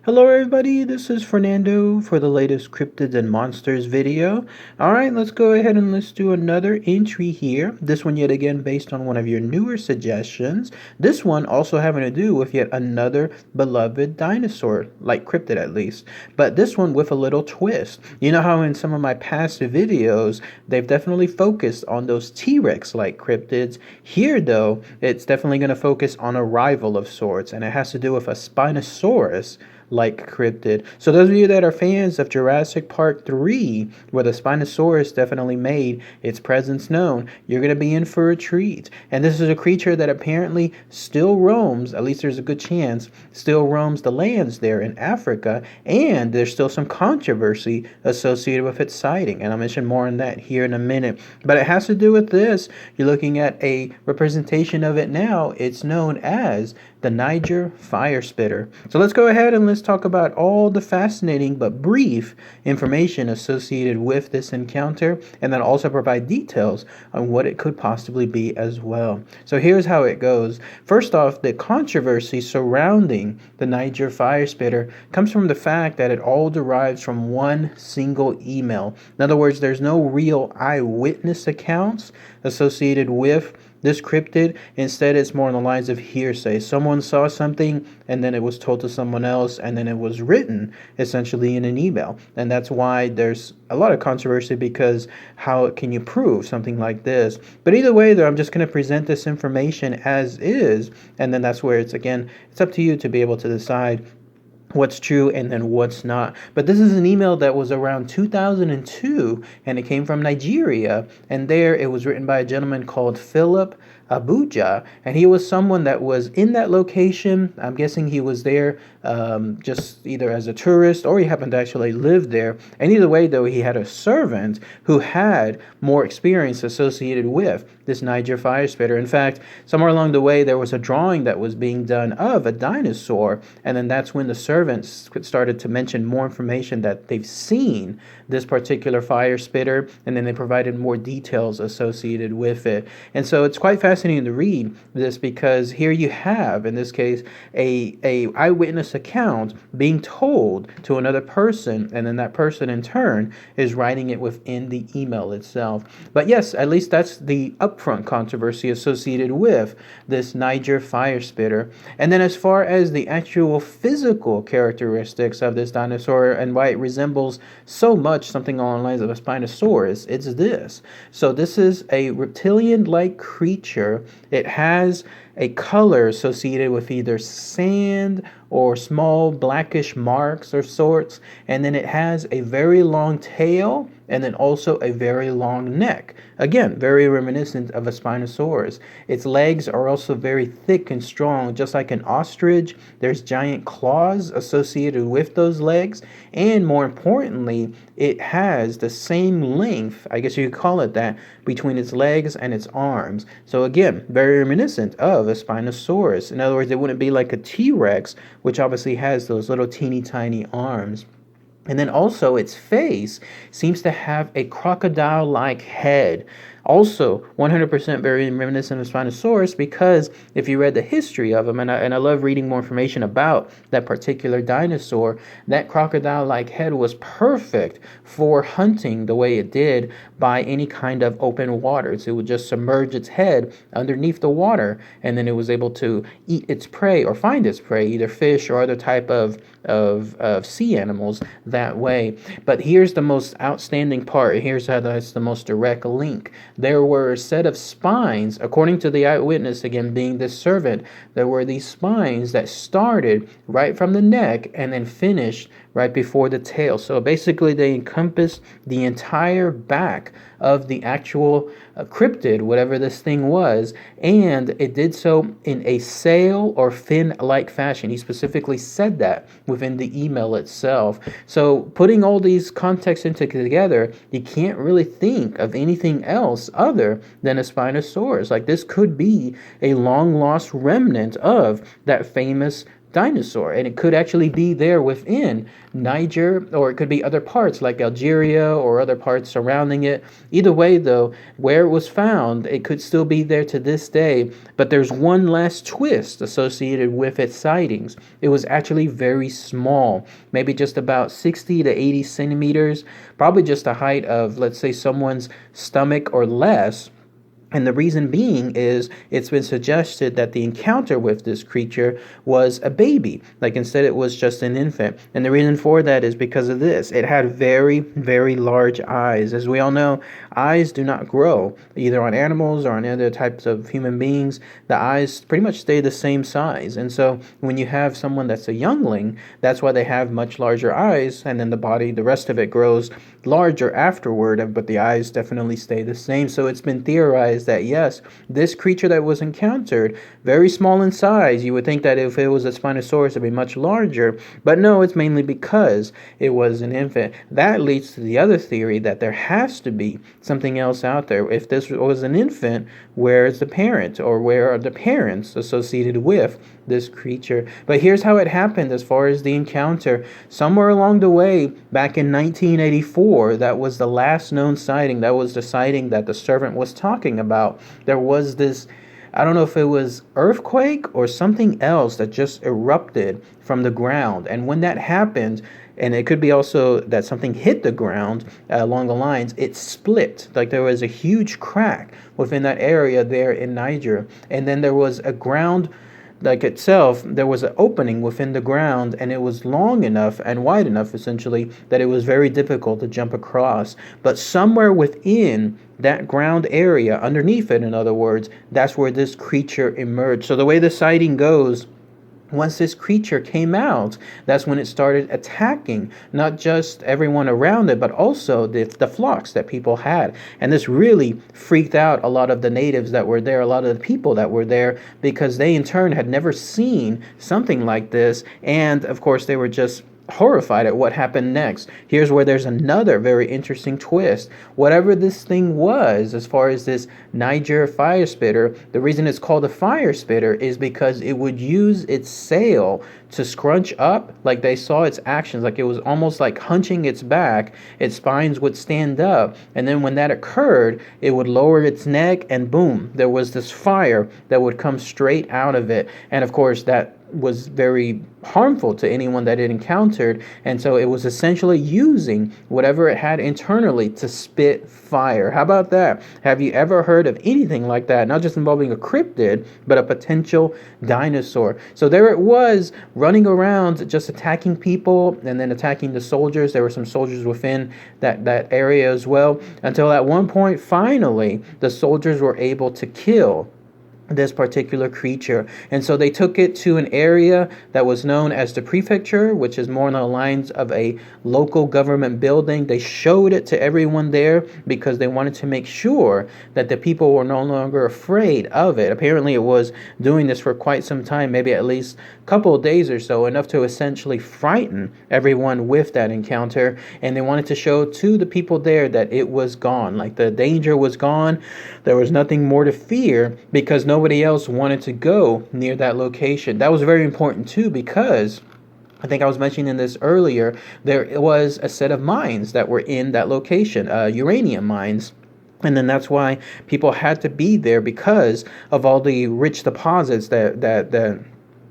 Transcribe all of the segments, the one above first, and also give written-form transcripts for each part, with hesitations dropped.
Hello everybody, this is Fernando for the latest Cryptids and Monsters video. Alright, let's go ahead and let's do another entry here. This one yet again based on one of your newer suggestions. This one also having to do with yet another beloved dinosaur, like cryptid at least. But this one with a little twist. You know how in some of my past videos, they've definitely focused on those T-Rex-like cryptids. Here though, it's definitely going to focus on a rival of sorts, and it has to do with a Spinosaurus-like cryptid. So those of you that are fans of Jurassic Park 3, where the Spinosaurus definitely made its presence known, you're going to be in for a treat. And this is a creature that apparently still roams, at least there's a good chance, still roams the lands there in Africa, and there's still some controversy associated with its sighting. And I'll mention more on that here in a minute. But it has to do with this. You're looking at a representation of it now. It's known as the Niger Firespitter. So let's go ahead and let's talk about all the fascinating but brief information associated with this encounter, and then also provide details on what it could possibly be as well. So here's how it goes. First off, the controversy surrounding the Niger Firespitter comes from the fact that it all derives from one single email. In other words, there's no real eyewitness accounts associated with this cryptid. Instead, it's more on the lines of hearsay. Someone saw something and then it was told to someone else, and then it was written essentially in an email. And that's why there's a lot of controversy, because how can you prove something like this? But either way though, I'm just going to present this information as is, and then that's where it's up to you to be able to decide what's true and then what's not. But this is an email that was around 2002, and it came from Nigeria, and there it was written by a gentleman called Philip Abuja, and he was someone that was in that location. I'm guessing he was there just either as a tourist, or he happened to actually live there. And either way though, he had a servant who had more experience associated with this Niger Firespitter. In fact, somewhere along the way there was a drawing that was being done of a dinosaur, and then that's when the servants started to mention more information that they've seen this particular fire spitter, and then they provided more details associated with it. And so it's quite fascinating to read this, because here you have, in this case, a eyewitness account being told to another person, and then that person in turn is writing it within the email itself. But yes, at least that's the upfront controversy associated with this Niger Firespitter. And then as far as the actual physical characteristics of this dinosaur and why it resembles so much something along the lines of a Spinosaurus, it's this. So this is a reptilian-like creature. It has a color associated with either sand or small blackish marks or sorts, and then it has a very long tail, and then also a very long neck. Again, very reminiscent of a Spinosaurus. Its legs are also very thick and strong, just like an ostrich. There's giant claws associated with those legs, and more importantly, it has the same length, I guess you could call it that, between its legs and its arms. So again, very reminiscent of a Spinosaurus. In other words, it wouldn't be like a T-Rex, which obviously has those little teeny tiny arms. And then also its face seems to have a crocodile-like head. Also, 100% very reminiscent of Spinosaurus, because if you read the history of them, and I love reading more information about that particular dinosaur, that crocodile-like head was perfect for hunting the way it did by any kind of open waters. It would just submerge its head underneath the water, and then it was able to eat its prey or find its prey, either fish or other type of sea animals that way. But here's the most outstanding part. Here's how that's the most direct link. There were a set of spines, according to the eyewitness, again being this servant, there were these spines that started right from the neck and then finished right before the tail. So basically they encompassed the entire back of the actual cryptid, whatever this thing was, and it did so in a sail or fin-like fashion. He specifically said that within the email itself. So putting all these contexts together, you can't really think of anything else other than a Spinosaurus. Like, this could be a long lost remnant of that famous dinosaur, and it could actually be there within Niger, or it could be other parts like Algeria or other parts surrounding it. Either way, though, where it was found, it could still be there to this day. But there's one last twist associated with its sightings. It was actually very small, maybe just about 60 to 80 centimeters, probably just the height of, let's say, someone's stomach or less. And the reason being is it's been suggested that the encounter with this creature was a baby. Like instead it was just an infant. And the reason for that is because of this. It had very, very large eyes. As we all know, eyes do not grow either on animals or on other types of human beings. The eyes pretty much stay the same size. And so when you have someone that's a youngling, that's why they have much larger eyes. And then the body, the rest of it grows larger afterward, but the eyes definitely stay the same. So it's been theorized that yes, this creature that was encountered, very small in size, you would think that if it was a Spinosaurus it'd be much larger, but no, it's mainly because it was an infant. That leads to the other theory that there has to be something else out there. If this was an infant, where is the parent, or where are the parents associated with this creature? But here's how it happened as far as the encounter. Somewhere along the way, back in 1984, that was the last known sighting. That was the sighting that the servant was talking about. There was this, I don't know if it was earthquake or something else that just erupted from the ground. And when that happened, and it could be also that something hit the ground along the lines, it split. Like there was a huge crack within that area there in Niger. And then there was a ground, like itself, there was an opening within the ground, and it was long enough and wide enough, essentially, that it was very difficult to jump across. But somewhere within that ground area, underneath it, in other words, that's where this creature emerged. So the way the sighting goes, once this creature came out, that's when it started attacking not just everyone around it, but also the flocks that people had. And this really freaked out a lot of the natives that were there, a lot of the people that were there, because they in turn had never seen something like this. And of course, they were just horrified at what happened next. Here's where there's another very interesting twist. Whatever this thing was, as far as this Niger Firespitter, the reason it's called a Firespitter is because it would use its sail to scrunch up. Like they saw its actions, like it was almost like hunching its back. Its spines would stand up, and then when that occurred, it would lower its neck, and boom, there was this fire that would come straight out of it. And of course, that was very harmful to anyone that it encountered, and so it was essentially using whatever it had internally to spit fire. How about that? Have you ever heard of anything like that? Not just involving a cryptid, but a potential dinosaur. So there it was, running around, just attacking people and then attacking the soldiers. There were some soldiers within that area as well, until at one point, finally, the soldiers were able to kill this particular creature. And so they took it to an area that was known as the prefecture, which is more on the lines of a local government building. They showed it to everyone there because they wanted to make sure that the people were no longer afraid of it. Apparently it was doing this for quite some time, maybe at least a couple of days or so, enough to essentially frighten everyone with that encounter. And they wanted to show to the people there that it was gone, like the danger was gone. There was nothing more to fear, because nobody else wanted to go near that location. That was very important too, because I think I was mentioning this earlier, there was a set of mines that were in that location, uranium mines. And then that's why people had to be there, because of all the rich deposits that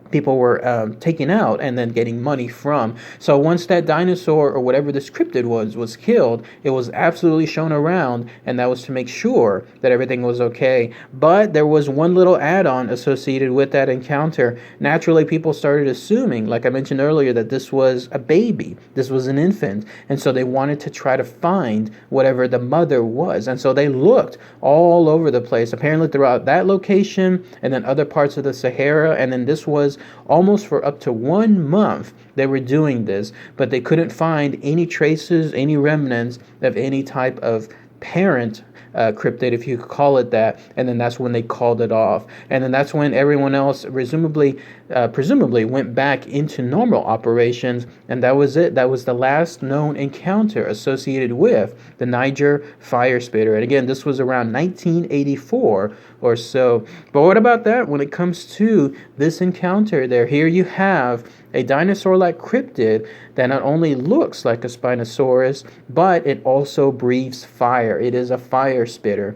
people were taking out and then getting money from. So once that dinosaur, or whatever this cryptid was killed, it was absolutely shown around, and that was to make sure that everything was okay. But there was one little add-on associated with that encounter. Naturally, people started assuming, like I mentioned earlier, that this was a baby, this was an infant, and so they wanted to try to find whatever the mother was. And so they looked all over the place, apparently throughout that location, and then other parts of the Sahara, and then this was almost for up to 1 month they were doing this, but they couldn't find any traces, any remnants of any type of parent cryptid, if you could call it that, and then that's when they called it off, and then that's when everyone else presumably went back into normal operations, and that was it. That was the last known encounter associated with the Niger Firespitter. And again, this was around 1984 or so. But what about that when it comes to this encounter there? Here you have a dinosaur-like cryptid that not only looks like a Spinosaurus, but it also breathes fire. It is a fire spitter.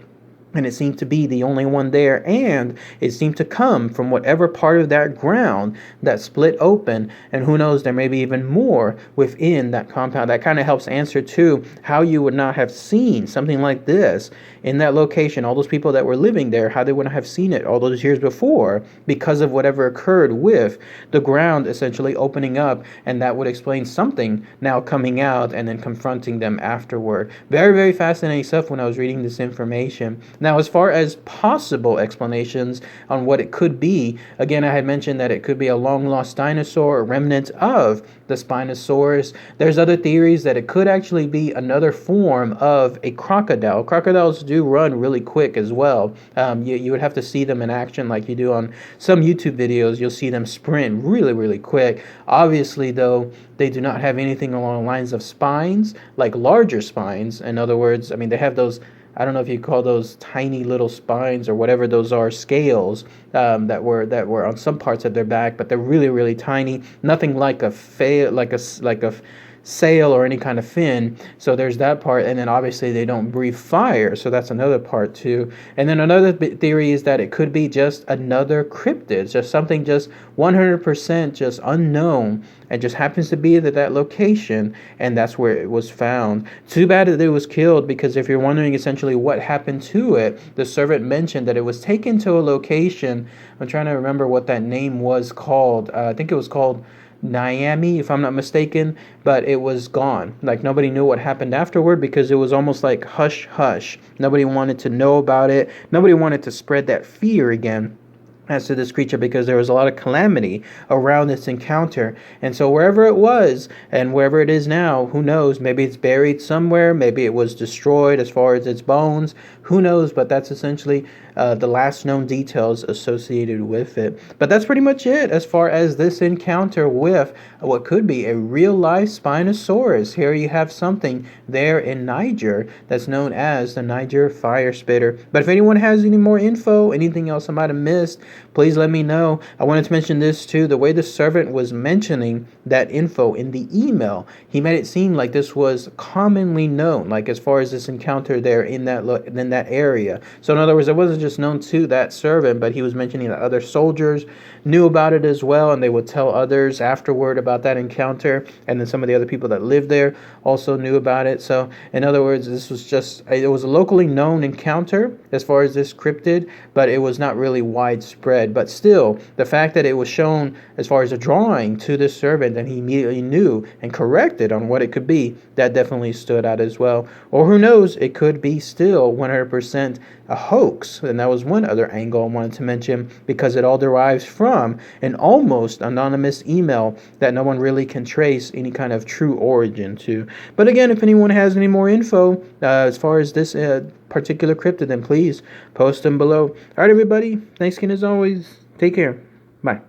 And it seemed to be the only one there, and it seemed to come from whatever part of that ground that split open, and who knows, there may be even more within that compound. That kind of helps answer too how you would not have seen something like this in that location. All those people that were living there, how they wouldn't have seen it all those years before because of whatever occurred with the ground essentially opening up, and that would explain something now coming out and then confronting them afterward. Very, very fascinating stuff when I was reading this information. Now, as far as possible explanations on what it could be, again, I had mentioned that it could be a long-lost dinosaur, a remnant of the Spinosaurus. There's other theories that it could actually be another form of a crocodile. Crocodiles do run really quick as well. You would have to see them in action like you do on some YouTube videos. You'll see them sprint really, really quick. Obviously, though, they do not have anything along the lines of spines, like larger spines. In other words, I mean, they have those, I don't know if you call those tiny little spines or whatever those are, scales that were on some parts of their back, but they're really, really tiny. Nothing like a sail or any kind of fin. So there's that part, and then obviously they don't breathe fire, so that's another part too. And then another theory is that it could be just another cryptid, just something just 100% just unknown, and just happens to be at that location, and that's where it was found. Too bad that it was killed, because if you're wondering essentially what happened to it, the servant mentioned that it was taken to a location. I'm trying to remember what that name was called. I think it was called Niamey, if I'm not mistaken, but it was gone. Like, nobody knew what happened afterward, because it was almost like hush hush. Nobody wanted to know about it. Nobody wanted to spread that fear again as to this creature, because there was a lot of calamity around this encounter. And so wherever it was and wherever it is now, who knows, maybe it's buried somewhere, maybe it was destroyed as far as its bones, who knows, but that's essentially the last known details associated with it. But that's pretty much it as far as this encounter with what could be a real-life Spinosaurus. Here you have something there in Niger that's known as the Niger Firespitter. But if anyone has any more info, anything else I might have missed, please let me know. I wanted to mention this too. The way the servant was mentioning that info in the email, he made it seem like this was commonly known, like as far as this encounter there in that area. So in other words, it wasn't just known to that servant, but he was mentioning that other soldiers knew about it as well, and they would tell others afterward about that encounter, and then some of the other people that lived there also knew about it. So in other words, it was a locally known encounter as far as this cryptid, but it was not really widespread. But still, the fact that it was shown as far as a drawing to this servant, and he immediately knew and corrected on what it could be, that definitely stood out as well. Or who knows, it could be still 100% a hoax. And that was one other angle I wanted to mention, because it all derives from an almost anonymous email that no one really can trace any kind of true origin to. But again, if anyone has any more info as far as this particular cryptid, then please post them below. All right, everybody. Thanks again as always. Take care. Bye.